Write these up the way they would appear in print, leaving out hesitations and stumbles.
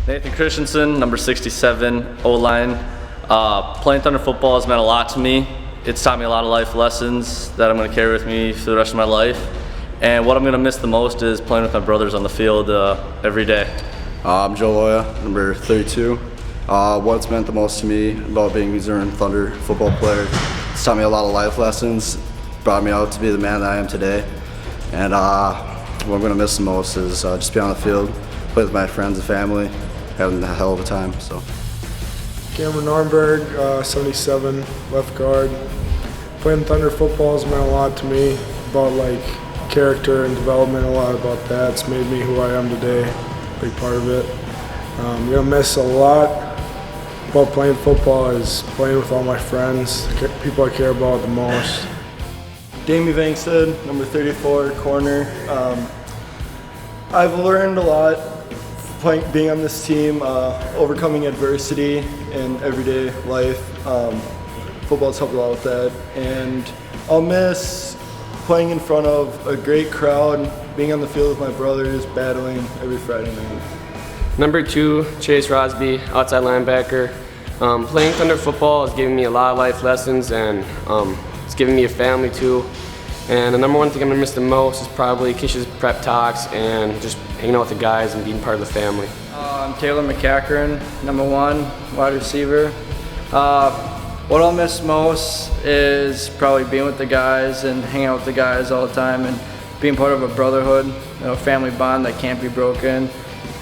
Nathan Christensen, number 67, O-line. Playing Thunder football has meant a lot to me. It's taught me a lot of life lessons that I'm going to carry with me for the rest of my life. And what I'm going to miss the most is playing with my brothers on the field every day. I'm Joe Loya, number 32. What's meant the most to me about being a Zimmerman Thunder football player, it's taught me a lot of life lessons, brought me out to be the man that I am today. And what I'm going to miss the most is just being on the field, play with my friends and family, having a hell of a time. So. Cameron Nornberg, 77, left guard. Playing Thunder football has meant a lot to me, about like character and development, a lot about that. It's made me who I am today, big part of it. I'm gonna miss a lot about playing football is playing with all my friends, people I care about the most. Damie Vangsted, number 34, corner. I've learned a lot being on this team, overcoming adversity in everyday life. Football's helped a lot with that. And I'll miss playing in front of a great crowd, being on the field with my brothers, battling every Friday night. Number 2, Chase Rosby, outside linebacker. Playing Thunder football has given me a lot of life lessons, and it's given me a family too. And the number one thing I'm gonna miss the most is probably Kish's prep talks and just hanging out with the guys and being part of the family. I'm Taylor McCackern, number 1, wide receiver. What I'll miss most is probably being with the guys and hanging out with the guys all the time and being part of a brotherhood, family bond that can't be broken.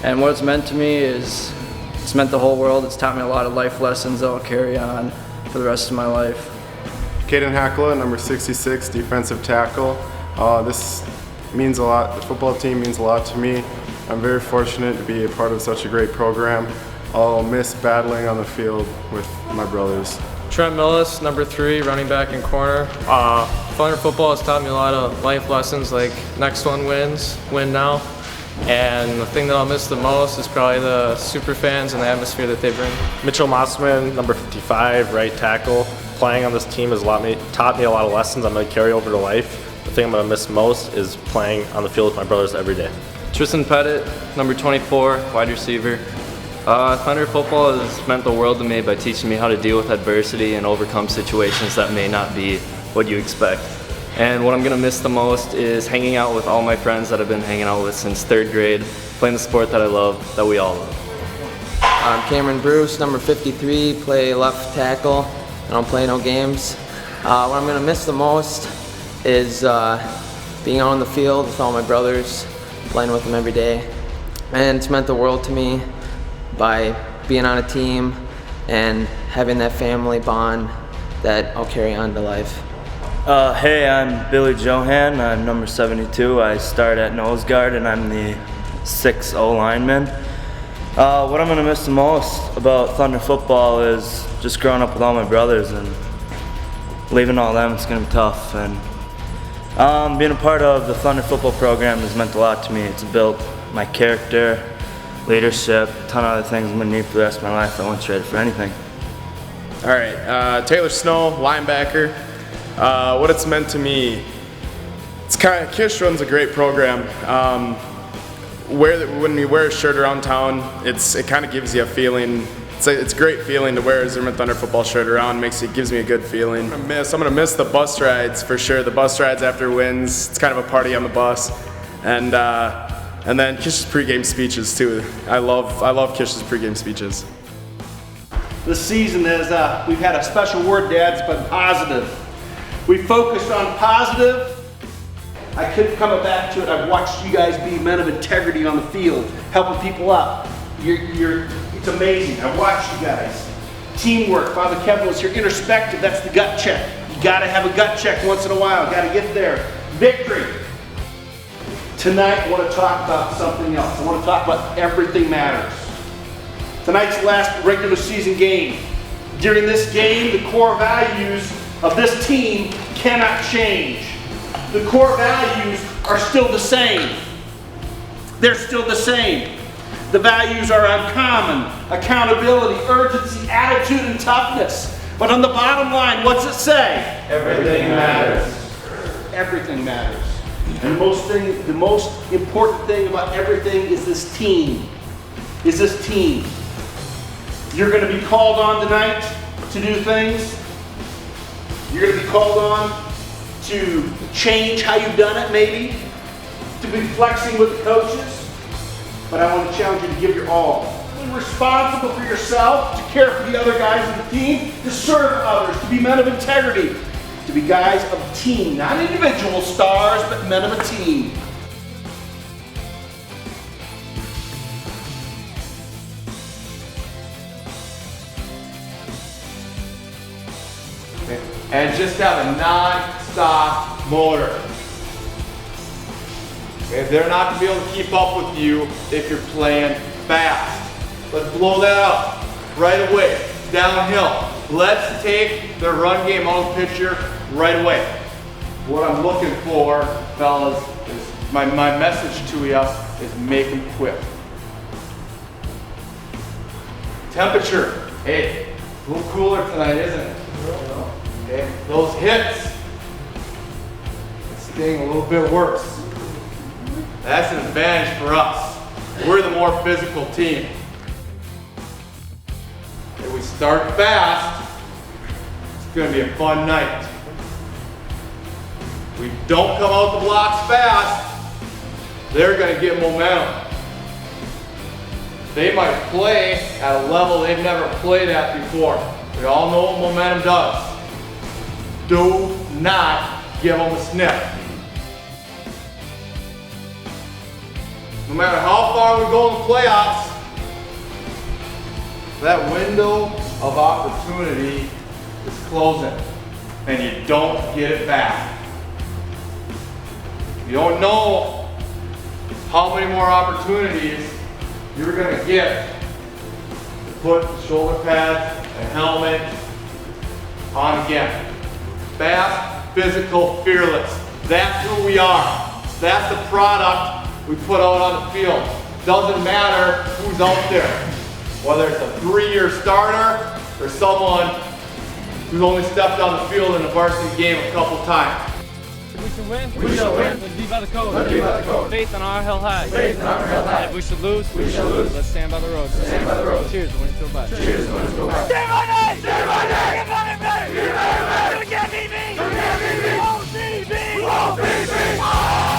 And what it's meant to me is, it's meant the whole world. It's taught me a lot of life lessons that I'll carry on for the rest of my life. Caden Hackla, number 66, defensive tackle. This means a lot. The football team means a lot to me. I'm very fortunate to be a part of such a great program. I'll miss battling on the field with my brothers. Trent Millis, number 3, running back and corner. Thunder football has taught me a lot of life lessons, like next one wins, win now. And the thing that I'll miss the most is probably the super fans and the atmosphere that they bring. Mitchell Mossman, number 55, right tackle. Playing on this team has taught me a lot of lessons I'm going to carry over to life. The thing I'm going to miss most is playing on the field with my brothers every day. Tristan Pettit, number 24, wide receiver. Thunder football has meant the world to me by teaching me how to deal with adversity and overcome situations that may not be what you expect. And what I'm gonna miss the most is hanging out with all my friends that I've been hanging out with since 3rd grade, playing the sport that I love, that we all love. I'm Cameron Bruce, number 53, play left tackle. I don't play no games. What I'm gonna miss the most is being out on the field with all my brothers, playing with them every day. And it's meant the world to me by being on a team and having that family bond that I'll carry on to life. Hey, I'm Billy Johan. I'm number 72. I start at nose guard and I'm the 6th O-lineman. What I'm going to miss the most about Thunder football is just growing up with all my brothers and leaving all them. It's going to be tough. And being a part of the Thunder football program has meant a lot to me. It's built my character, leadership, a ton of other things I'm going to need for the rest of my life. I won't trade it for anything. All right, Taylor Snow, linebacker. What it's meant to me, it's kind of, Kish runs a great program. When we wear a shirt around town, it kind of gives you a feeling. It's a great feeling to wear a Zimmerman Thunder football shirt around. Gives me a good feeling. I'm gonna miss the bus rides for sure. The bus rides after wins. It's kind of a party on the bus, and then Kish's pregame speeches too. I love Kish's pregame speeches. This season is we've had a special word, Dad. It's been positive. We focused on positive. I couldn't come back to it. I've watched you guys be men of integrity on the field, helping people out. It's amazing. I've watched you guys. Teamwork. Father Kevin was here. Introspective. That's the gut check. You got to have a gut check once in a while. Got to get there. Victory. Tonight, I want to talk about something else. I want to talk about everything matters. Tonight's the last regular season game. During this game, the core values of this team cannot change. The core values are still the same. They're still the same. The values are uncommon, accountability, urgency, attitude, and toughness. But on the bottom line, what's it say? Everything matters. Everything matters. And the most important thing about everything is this team. is this team. You're going to be called on tonight to do things. You're going to be called on to change how you've done it, maybe, to be flexing with the coaches. But I want to challenge you to give your all. Be responsible for yourself, to care for the other guys in the team, to serve others, to be men of integrity, to be guys of a team, not individual stars, but men of a team. And just have a non-stop motor. Okay, they're not going to be able to keep up with you if you're playing fast. Let's blow that up right away, downhill. Let's take the run game out of the picture right away. What I'm looking for, fellas, is my message to you is make them quick. Temperature, hey, a little cooler tonight, isn't it? Okay, those hits sting a little bit worse. That's an advantage for us. We're the more physical team. If we start fast, it's going to be a fun night. If we don't come out the blocks fast, they're going to get momentum. They might play at a level they've never played at before. We all know what momentum does. Do not give them a sniff. No matter how far we go in the playoffs, that window of opportunity is closing, and you don't get it back. You don't know how many more opportunities you're going to get to put the shoulder pads and helmet on again. Fast, physical, fearless. That's who we are. That's the product we put out on the field. Doesn't matter who's out there. Whether it's a 3-year starter or someone who's only stepped on the field in a varsity game a couple times. If we should win, we shall win. Let's be by the code. Let's be by the code. Faith in our hill high. Faith in our hill high. If we should lose, we shall lose. Let's stand by the road. Stand by the road. Cheers, the winners go by. Cheers, the winners go by. Stand by me! Stand by me! Stand by me! Stand by me! Don't get me! Don't get me! OCB! OCB!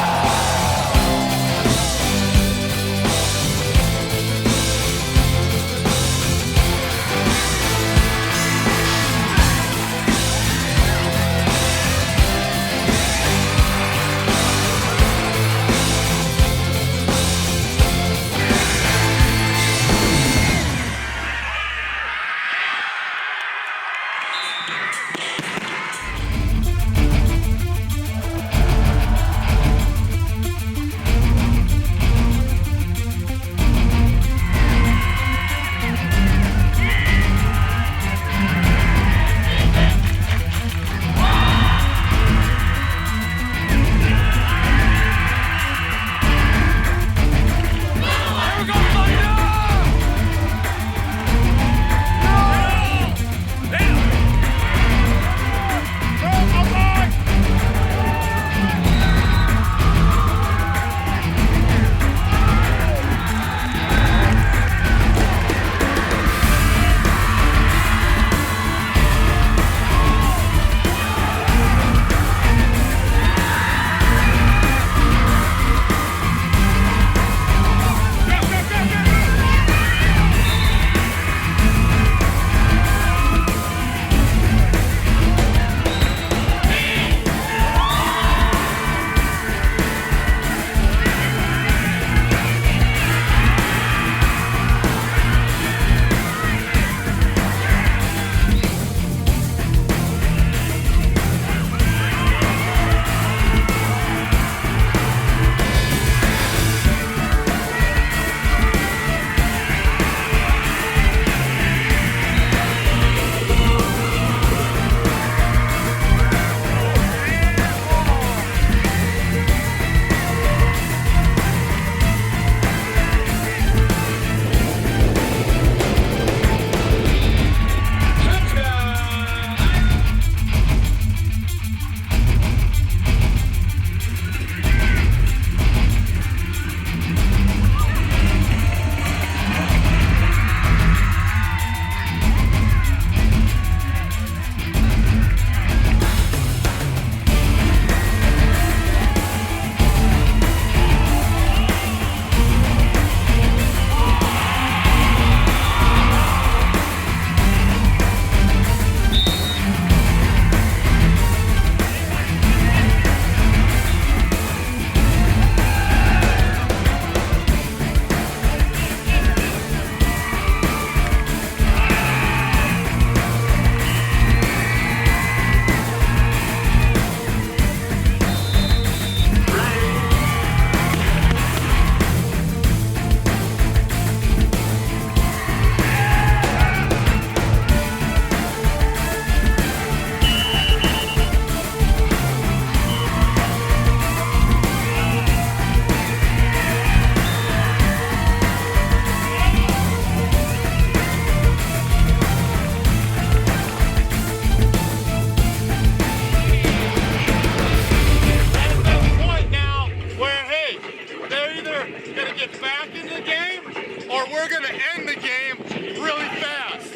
to get back in the game or we're going to end the game really fast.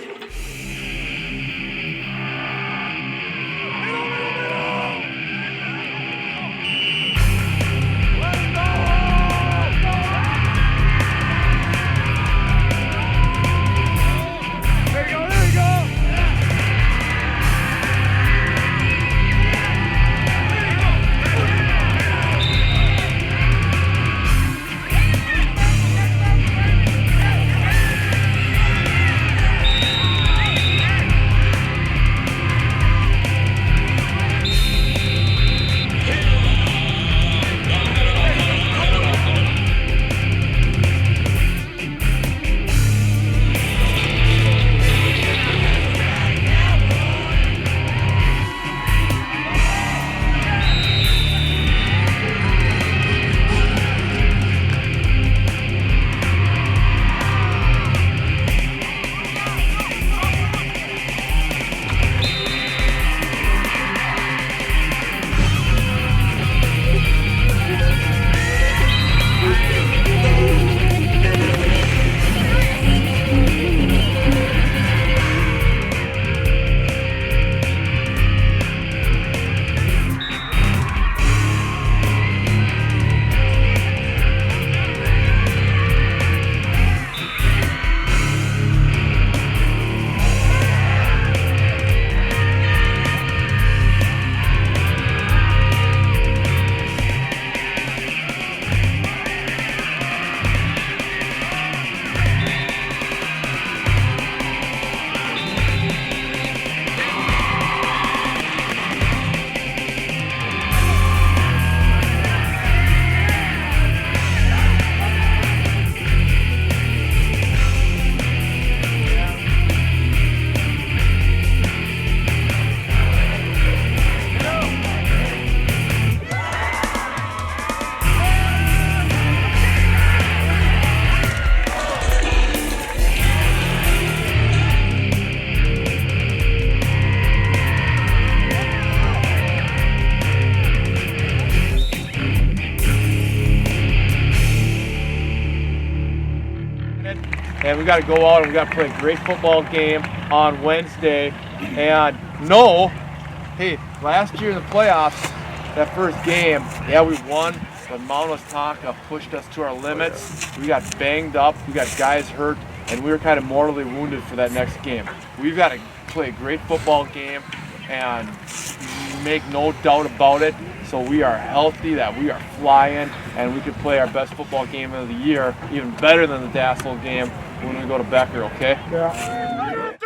And we got to go out and we got to play a great football game on Wednesday. And hey, last year in the playoffs, that first game, yeah, we won, but Mount Westaka pushed us to our limits. We got banged up, we got guys hurt, and we were kind of mortally wounded for that next game. We've got to play a great football game and make no doubt about it. So we are healthy, that we are flying, and we can play our best football game of the year, even better than the Dassel game when we go to Becker, okay? Yeah.